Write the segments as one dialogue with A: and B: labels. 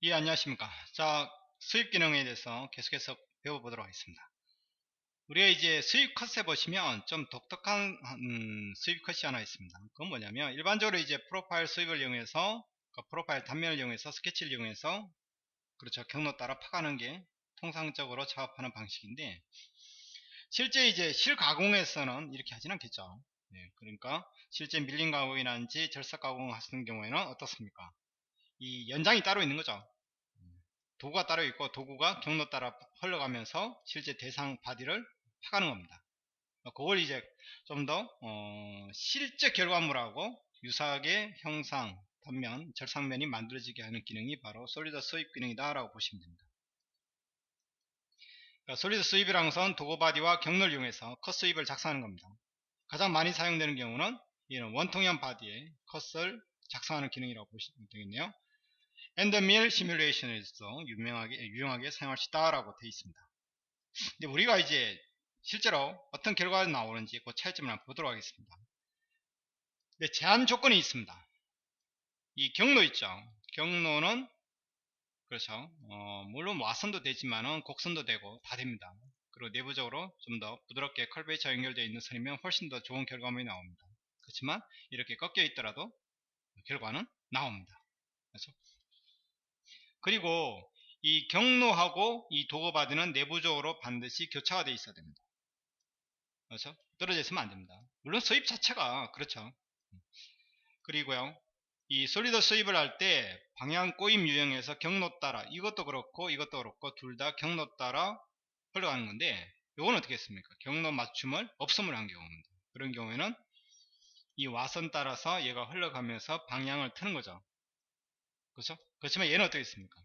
A: 예, 안녕하십니까. 자, 수입 기능에 대해서 계속해서 배워보도록 하겠습니다. 우리가 이제 수입 컷에 보시면 좀 독특한 수입 컷이 하나 있습니다. 그건 뭐냐면 일반적으로 이제 프로파일 수입을 이용해서 프로파일 단면을 이용해서 스케치를 이용해서 그렇죠, 경로 따라 파가는 게 통상적으로 작업하는 방식인데, 실제 이제 실가공에서는 이렇게 하진 않겠죠. 네, 그러니까 실제 밀림 가공이라든지 절삭 가공 하시는 경우에는 어떻습니까? 이 연장이 따로 있는 거죠. 도구가 따로 있고 도구가 경로 따라 흘러가면서 실제 대상 바디를 파가는 겁니다. 그걸 이제 좀 더 실제 결과물하고 유사하게 형상, 단면, 절상면이 만들어지게 하는 기능이 바로 솔리드 수입 기능이다 라고 보시면 됩니다. 그러니까 솔리드 수입이라는 것은 도구 바디와 경로를 이용해서 컷 수입을 작성하는 겁니다. 가장 많이 사용되는 경우는 이런 원통형 바디에 컷을 작성하는 기능이라고 보시면 되겠네요. 엔더밀 시뮬레이션에서 유용하게 사용할 수 있다라고 되어 있습니다. 근데 우리가 이제 실제로 어떤 결과가 나오는지 그 차이점을 한번 보도록 하겠습니다. 근데 제한 조건이 있습니다. 이 경로 있죠. 경로는 그렇죠. 물론 와선도 되지만은 곡선도 되고 다 됩니다. 그리고 내부적으로 좀 더 부드럽게 컬베이처 연결되어 있는 선이면 훨씬 더 좋은 결과물이 나옵니다. 그렇지만 이렇게 꺾여 있더라도 결과는 나옵니다. 그렇죠? 그리고 이 경로하고 이 도구바디는 내부적으로 반드시 교차가 되어 있어야 됩니다. 그렇죠? 떨어져 있으면 안 됩니다. 물론 수입 자체가 그렇죠. 그리고요, 이 솔리드 수입을 할 때 방향 꼬임 유형에서 경로 따라, 이것도 그렇고 이것도 그렇고 둘 다 경로 따라 흘러가는 건데, 요건 어떻게 했습니까? 경로 맞춤을 없음을 한 경우입니다. 그런 경우에는 이 와선 따라서 얘가 흘러가면서 방향을 트는 거죠. 그렇죠? 그렇지만 얘는 어떻게 했습니까?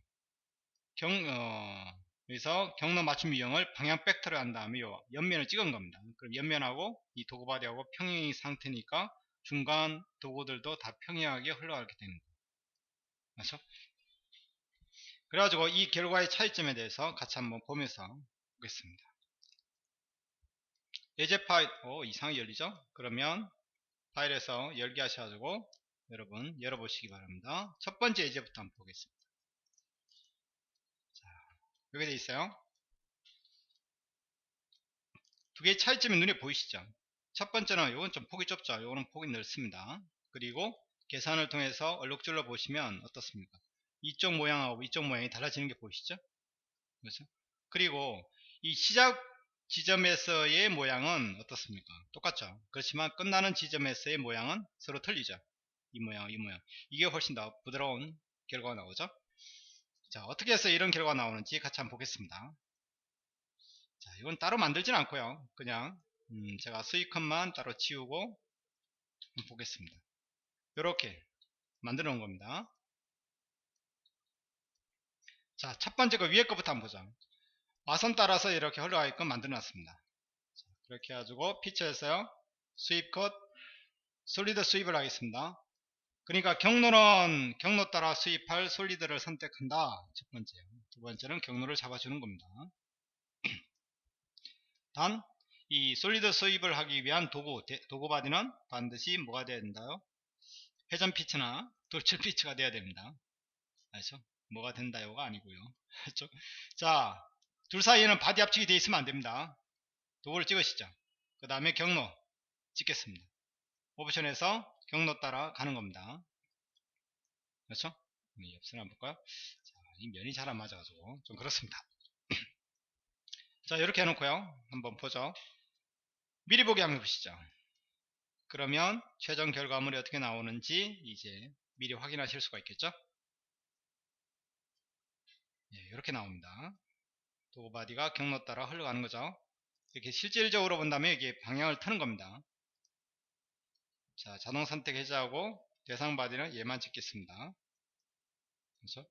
A: 여기서 경로 맞춤 유형을 방향 벡터를 한 다음에 요 옆면을 찍은 겁니다. 그럼 옆면하고 이 도구바디하고 평행 상태니까 중간 도구들도 다 평행하게 흘러가게 됩니다. 그렇죠? 그래가지고 이 결과의 차이점에 대해서 같이 한번 보면서 보겠습니다. 예제 파일, 이상하게 열리죠? 그러면 파일에서 열기 하셔가지고 여러분 열어보시기 바랍니다. 첫 번째 예제부터 한번 보겠습니다. 자, 여기 돼 있어요. 두 개의 차이점이 눈에 보이시죠? 첫 번째는 이건 좀 폭이 좁죠. 이거는 폭이 넓습니다. 그리고 계산을 통해서 얼룩줄로 보시면 어떻습니까? 이쪽 모양하고 이쪽 모양이 달라지는 게 보이시죠? 그렇죠? 그리고 이 시작 지점에서의 모양은 어떻습니까? 똑같죠. 그렇지만 끝나는 지점에서의 모양은 서로 틀리죠. 이 모양, 이 모양. 이게 훨씬 더 부드러운 결과가 나오죠. 자, 어떻게 해서 이런 결과가 나오는지 같이 한번 보겠습니다. 자, 이건 따로 만들지는 않고요. 그냥 제가 수익컷만 따로 치우고 한번 보겠습니다. 이렇게 만들어 놓은 겁니다. 자, 첫 번째 거 위에 거부터 한번 보자. 와선 따라서 이렇게 흘러가게끔 만들어 놨습니다. 그렇게 해가지고 피처에서요, 수입컷 솔리드 수입을 하겠습니다. 그러니까 경로는 경로 따라 수입할 솔리드를 선택한다. 첫 번째. 두 번째는 경로를 잡아주는 겁니다. 단, 이 솔리드 수입을 하기 위한 도구 바디는 반드시 뭐가 돼야 된다요? 회전 피치나 돌출 피치가 돼야 됩니다. 알죠? 뭐가 된다요가 아니고요. 알죠? 자, 둘 사이에는 바디 합치기 되어 있으면 안 됩니다. 도구를 찍으시죠. 그 다음에 경로 찍겠습니다. 옵션에서 경로 따라 가는 겁니다. 그렇죠? 옆선 한번 볼까요? 자, 이 면이 잘 안 맞아가지고 좀 그렇습니다. 자, 이렇게 해놓고요, 한번 보죠. 미리 보기 한번 해보시죠. 그러면 최종 결과물이 어떻게 나오는지 이제 미리 확인하실 수가 있겠죠. 예, 이렇게 나옵니다. 도구 바디가 경로 따라 흘러가는 거죠. 이렇게 실질적으로 본다면 이게 방향을 트는 겁니다. 자, 자동 선택 해제하고 대상 바디는 얘만 찍겠습니다. 그렇죠?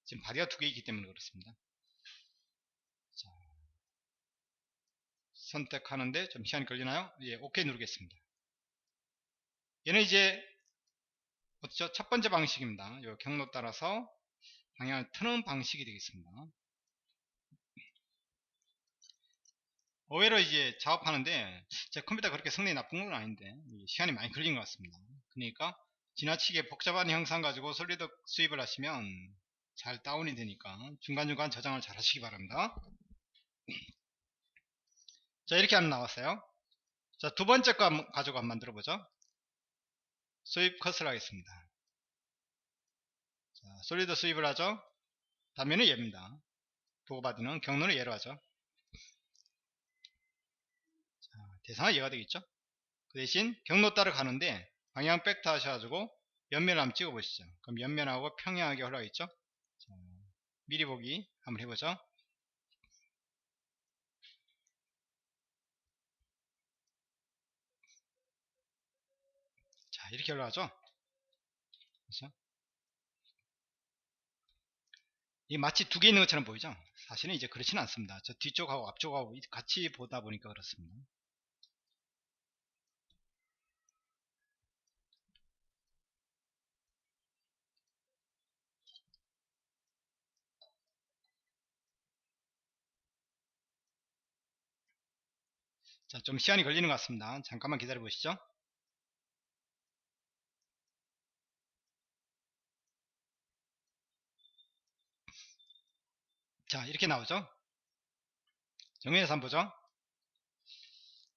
A: 지금 바디가 두 개 있기 때문에 그렇습니다. 자, 선택하는데 좀 시간이 걸리나요? 예, OK 누르겠습니다. 얘는 이제 어떻죠? 첫 번째 방식입니다. 요 경로 따라서 방향을 트는 방식이 되겠습니다. 의외로 이제 작업하는데 제 컴퓨터가 그렇게 성능이 나쁜 건 아닌데 시간이 많이 걸린 것 같습니다. 그러니까 지나치게 복잡한 형상 가지고 솔리드 수입을 하시면 잘 다운이 되니까 중간중간 저장을 잘 하시기 바랍니다. 자, 이렇게 하면 나왔어요. 자, 두 번째 거 가지고 한번 만들어 보죠. 수입 컷을 하겠습니다. 자, 솔리드 수입을 하죠. 단면은 얘입니다. 보고받이는 경로는 얘로 하죠. 자, 대상은 얘가 되겠죠. 그 대신 경로 따라 가는데 방향 벡터 하셔가지고 옆면을 한번 찍어 보시죠. 그럼 옆면하고 평행하게 흘러있죠. 자, 미리 보기 한번 해보죠. 자, 이렇게 올라가죠. 그렇죠? 이 마치 두 개 있는 것처럼 보이죠. 사실은 이제 그렇지는 않습니다. 저 뒤쪽하고 앞쪽하고 같이 보다 보니까 그렇습니다. 자, 좀 시간이 걸리는 것 같습니다. 잠깐만 기다려 보시죠. 자, 이렇게 나오죠. 정면에서 한번 보죠.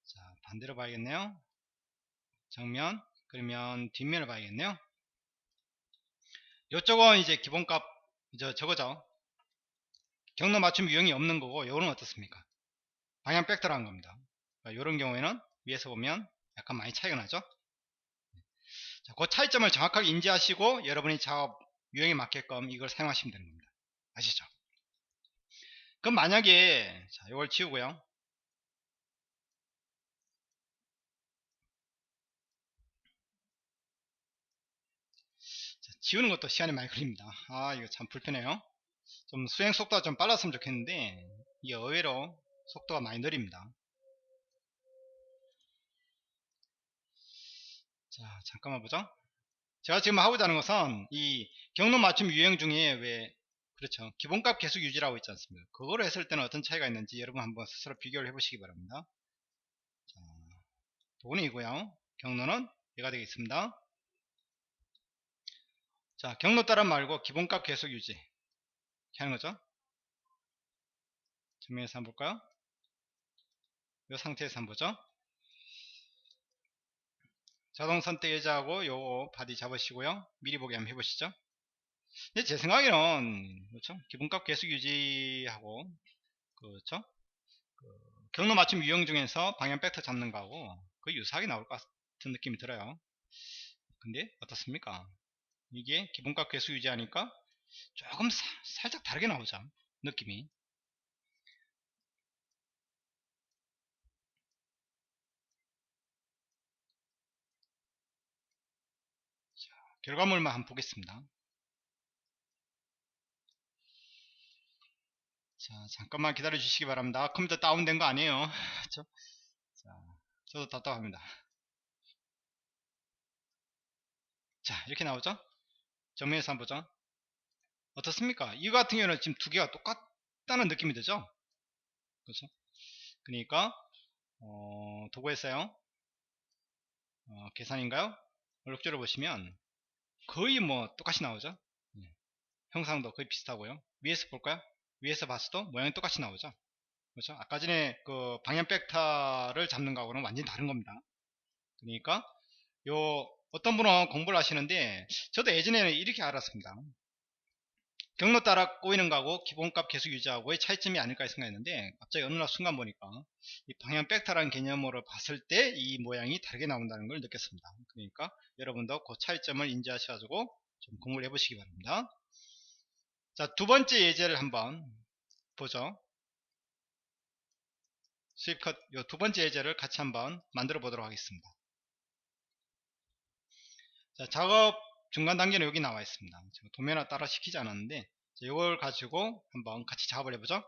A: 자, 반대로 봐야겠네요. 정면, 그러면 뒷면을 봐야겠네요. 이쪽은 이제 기본값 저거죠. 경로 맞춤 유형이 없는 거고, 요거는 어떻습니까? 방향 벡터라는 겁니다. 이런 경우에는 위에서 보면 약간 많이 차이가 나죠. 자, 그 차이점을 정확하게 인지하시고 여러분이 작업 유형에 맞게끔 이걸 사용하시면 되는 겁니다. 아시죠? 그럼 만약에 자, 이걸 지우고요. 자, 지우는 것도 시간이 많이 걸립니다. 아, 이거 참 불편해요. 좀 수행 속도가 좀 빨랐으면 좋겠는데 이게 의외로 속도가 많이 느립니다. 자, 잠깐만 보죠. 제가 지금 하고자 하는 것은 이 경로 맞춤 유형 중에 왜 그렇죠, 기본값 계속 유지라고 있지 않습니까? 그거를 했을 때는 어떤 차이가 있는지 여러분 한번 스스로 비교를 해 보시기 바랍니다. 자, 돈이고요, 경로는 얘가 되겠습니다. 자, 경로 따라 말고 기본값 계속 유지 이렇게 하는 거죠. 정면에서 한번 볼까요? 이 상태에서 한번 보죠. 자동 선택 해제하고 요 바디 잡으시고요. 미리 보기 한번 해보시죠. 근데 제 생각에는 그렇죠, 기본값 계속 유지하고 그렇죠, 경로 맞춤 유형 중에서 방향 벡터 잡는 거하고 거의 유사하게 나올 것 같은 느낌이 들어요. 근데 어떻습니까? 이게 기본값 계속 유지하니까 조금 살짝 다르게 나오죠, 느낌이. 결과물만 한번 보겠습니다. 자, 잠깐만 기다려 주시기 바랍니다. 컴퓨터 다운된 거 아니에요. 그렇죠? 자, 저도 답답합니다. 자, 이렇게 나오죠. 정면에서 한번 보죠. 어떻습니까? 이 같은 경우는 지금 두 개가 똑같다는 느낌이 들죠. 그렇죠? 그러니까 도구에서요, 계산인가요? 얼룩줄을 보시면 거의 뭐 똑같이 나오죠. 예, 형상도 거의 비슷하고요. 위에서 볼까요? 위에서 봤어도 모양이 똑같이 나오죠. 그렇죠? 아까 전에 그 방향 벡터를 잡는 거하고는 완전히 다른 겁니다. 그러니까 요 어떤 분은 공부를 하시는데 저도 예전에는 이렇게 알았습니다. 경로 따라 꼬이는 거하고 기본값 계속 유지하고의 차이점이 아닐까 생각했는데 갑자기 어느 날 순간 보니까 이 방향 벡터라는 개념으로 봤을 때 이 모양이 다르게 나온다는 걸 느꼈습니다. 그러니까 여러분도 그 차이점을 인지하셔가지고 좀 공부를 해보시기 바랍니다. 자, 두 번째 예제를 한번 보죠. 수입컷 요 두 번째 예제를 같이 한번 만들어 보도록 하겠습니다. 자, 작업 중간 단계는 여기 나와 있습니다. 제가 도면화 따라 시키지 않았는데 이걸 가지고 한번 같이 작업을 해보죠.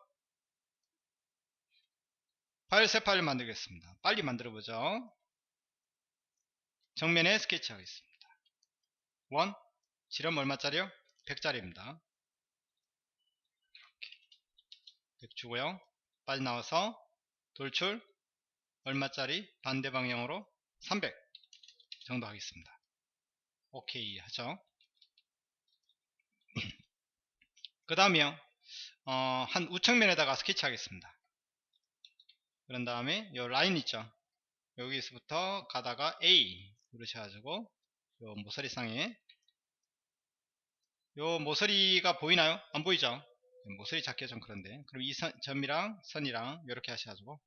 A: 파일 새 파일 만들겠습니다. 빨리 만들어 보죠. 정면에 스케치 하겠습니다. 1 지름 얼마짜리요? 100짜리입니다. 100 주고요. 빨리 나와서 돌출 얼마짜리 반대 방향으로 300 정도 하겠습니다. 오케이 하죠. 그 다음에요, 한 우측면에다가 스케치 하겠습니다. 그런 다음에 요 라인 있죠, 여기서부터 가다가 A 누르셔가지고 요 모서리상에, 요 모서리가 보이나요? 안 보이죠? 모서리 잡기가 좀 그런데, 그럼 이 점이랑 선이랑 이렇게 하셔가지고,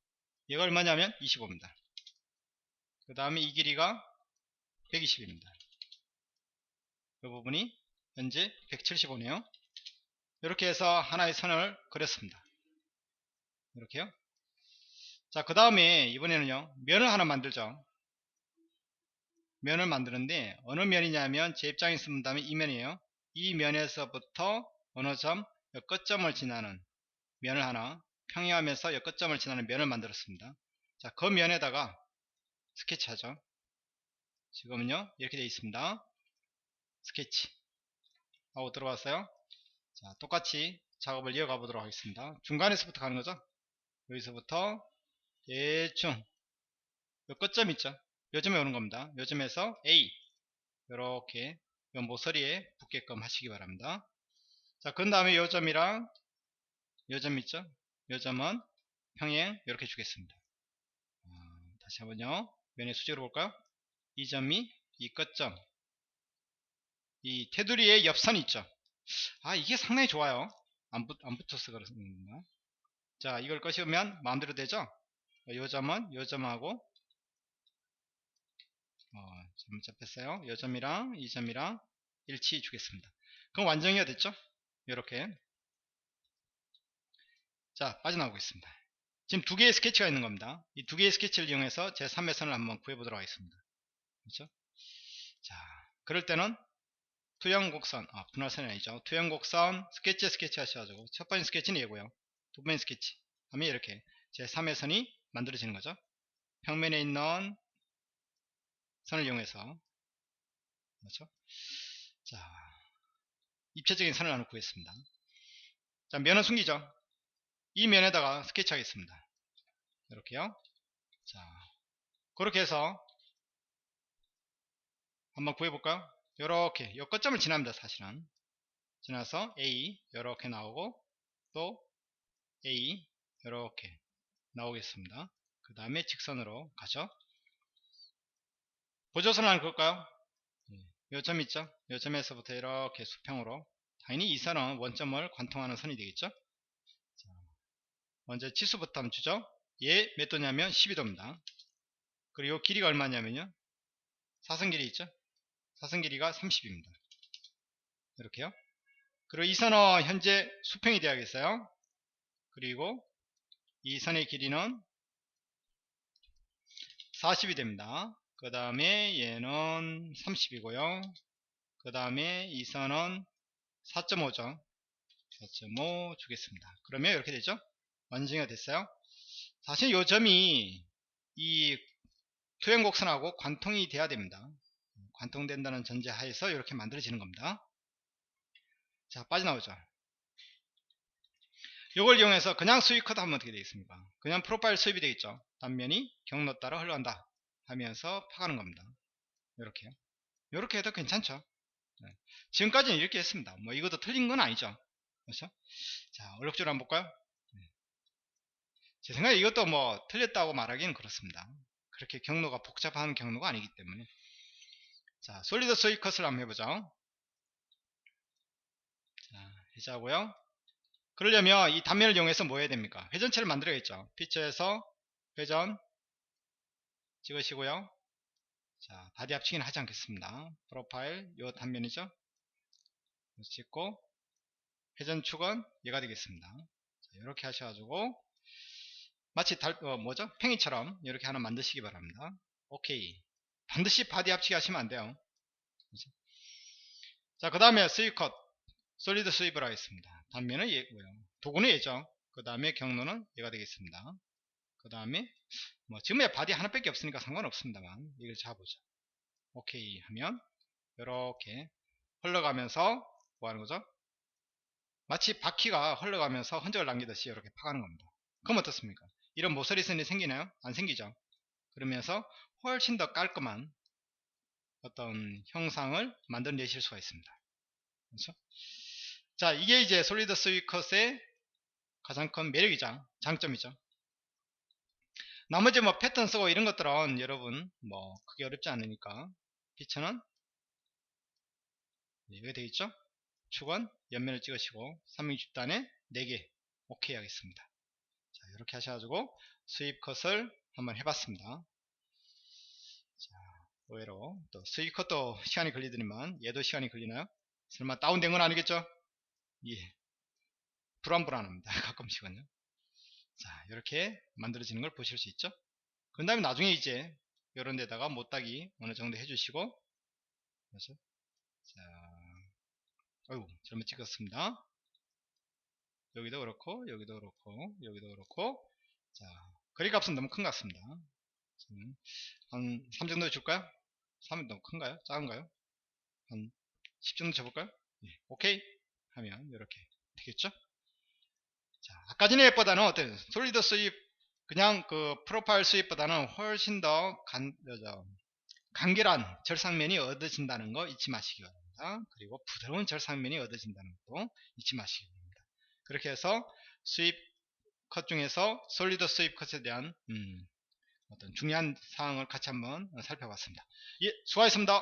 A: 얘가 얼마냐면 25입니다. 그 다음에 이 길이가 120입니다. 이 부분이 현재 175네요. 이렇게 해서 하나의 선을 그렸습니다. 이렇게요. 자, 그 다음에 이번에는요, 면을 하나 만들죠. 면을 만드는데 어느 면이냐면, 제 입장에서 본다면 이 면이에요. 이 면에서부터 어느 점, 끝점을 지나는 면을 하나, 평행하면서 끝점을 지나는 면을 만들었습니다. 자, 그 면에다가 스케치하죠. 지금은요 이렇게 되어 있습니다. 스케치 하고 들어왔어요. 자, 똑같이 작업을 이어가 보도록 하겠습니다. 중간에서부터 가는 거죠. 여기서부터 대충 요 끝점 있죠, 요점에 오는 겁니다. 요점에서 A 이렇게 요 모서리에 붙게끔 하시기 바랍니다. 자, 그 다음에 요점이랑 요점 있죠, 요점은 평행 이렇게 주겠습니다. 다시 한번요, 면의 수직으로 볼까요? 이 점이 이 끝점, 이 테두리의 옆선 있죠. 이게 상당히 좋아요. 안 붙어서 그렇습니다. 자, 이걸 꺼시면 마음대로 되죠. 요 점은 요 점하고 잘못 잡혔어요. 요 점이랑 이 점이랑 일치 주겠습니다. 그럼 완성이 됐죠. 이렇게. 자, 빠져나오고 있습니다. 지금 두 개의 스케치가 있는 겁니다. 이 두 개의 스케치를 이용해서 제 3의 선을 한번 구해보도록 하겠습니다. 그렇죠? 자, 그럴 때는 투영 곡선, 분할선이 아니죠. 투영 곡선 스케치 하셔가지고, 첫 번째 스케치는 얘고요. 두 번째 스케치 하면 이렇게 제 3의 선이 만들어지는 거죠. 평면에 있는 선을 이용해서. 그렇죠? 자, 입체적인 선을 하나 구했습니다. 자, 면은 숨기죠. 이 면에다가 스케치 하겠습니다. 이렇게요. 자, 그렇게 해서 한번 구해볼까요? 이렇게 요 끝점을 지납니다. 사실은 지나서 A 이렇게 나오고, 또 A 이렇게 나오겠습니다. 그 다음에 직선으로 가죠. 보조선을 하나 그을까요? 요 점 있죠? 요 점에서부터 이렇게 수평으로, 당연히 이 선은 원점을 관통하는 선이 되겠죠. 자, 먼저 치수부터 한번 주죠. 얘 몇 도냐면 12도입니다. 그리고 요 길이가 얼마냐면요, 사선 길이 있죠? 사선 길이가 30입니다. 이렇게요. 그리고 이 선은 현재 수평이 되어야겠어요. 그리고 이 선의 길이는 40이 됩니다. 그 다음에 얘는 30이고요. 그 다음에 이 선은 4.5죠. 4.5 주겠습니다. 그러면 이렇게 되죠. 완성이 됐어요. 사실 이 점이 이 투영곡선하고 관통이 돼야 됩니다. 관통된다는 전제 하에서 이렇게 만들어지는 겁니다. 자, 빠져나오죠. 이걸 이용해서 그냥 수입 커트 하면 어떻게 되겠습니까? 그냥 프로파일 수입이 되겠죠. 단면이 경로 따라 흘러간다 하면서 파가는 겁니다. 이렇게요. 이렇게 해도 괜찮죠. 네. 지금까지는 이렇게 했습니다. 뭐 이것도 틀린 건 아니죠. 그렇죠? 자, 얼룩줄 한번 볼까요? 네. 제 생각에 이것도 뭐 틀렸다고 말하기는 그렇습니다. 그렇게 경로가 복잡한 경로가 아니기 때문에. 자, 솔리드 수입 컷을 한번 해보죠. 자, 해자고요. 그러려면 이 단면을 이용해서 뭐 해야 됩니까? 회전체를 만들어야겠죠. 피처에서 회전 찍으시고요. 자, 바디 합치기는 하지 않겠습니다. 프로파일 요 단면이죠. 찍고 회전축은 얘가 되겠습니다. 자, 이렇게 하셔가지고 마치 뭐죠? 팽이처럼 이렇게 하나 만드시기 바랍니다. 오케이. 반드시 바디 합치기 하시면 안 돼요. 그렇죠? 자, 그 다음에 스위컷 솔리드 스윕을 하겠습니다. 단면은 얘고요. 도구는 얘죠. 그 다음에 경로는 얘가 되겠습니다. 그 다음에 뭐 지금의 바디 하나밖에 없으니까 상관없습니다만 이걸 잡아보죠. 오케이 하면 이렇게 흘러가면서 뭐 하는 거죠? 마치 바퀴가 흘러가면서 흔적을 남기듯이 이렇게 파가는 겁니다. 그럼 어떻습니까? 이런 모서리선이 생기나요? 안 생기죠. 그러면서 훨씬 더 깔끔한 어떤 형상을 만들어내실 수가 있습니다. 그렇죠? 자, 이게 이제 솔리드 스윗 컷의 가장 큰 매력이죠. 장점이죠. 나머지 뭐 패턴 쓰고 이런 것들은 여러분 뭐 크게 어렵지 않으니까 피처는 여기 되겠죠. 축은 옆면을 찍으시고 360단에 4개 오케이 하겠습니다. 자, 이렇게 하셔가지고 스윕 컷을 한번 해봤습니다. 자, 의외로 또 스윕 컷도 시간이 걸리더니만 얘도 시간이 걸리나요? 설마 다운된 건 아니겠죠? 예, 불안불안합니다. 가끔씩은요. 자, 이렇게 만들어지는 걸 보실 수 있죠. 그 다음에 나중에 이제 이런 데다가 못따기 어느 정도 해주시고, 그래서 자, 어이구 잘못 찍었습니다. 여기도 그렇고 여기도 그렇고 여기도 그렇고. 자, 거리 값은 너무 큰 것 같습니다. 한 3 정도 줄까요? 3은 너무 큰가요? 작은가요? 한 10 정도 줘볼까요? 예, 오케이 하면 이렇게 되겠죠. 자, 아까 전에 앱보다는 어때요? 솔리드 수입 그냥 그 프로파일 수입보다는 훨씬 더 간결한 절상면이 얻어진다는 거 잊지 마시기 바랍니다. 그리고 부드러운 절상면이 얻어진다는 것도 잊지 마시기 바랍니다. 그렇게 해서 수입 컷 중에서 솔리드 수입 컷에 대한 어떤 중요한 사항을 같이 한번 살펴봤습니다. 예, 수고하셨습니다.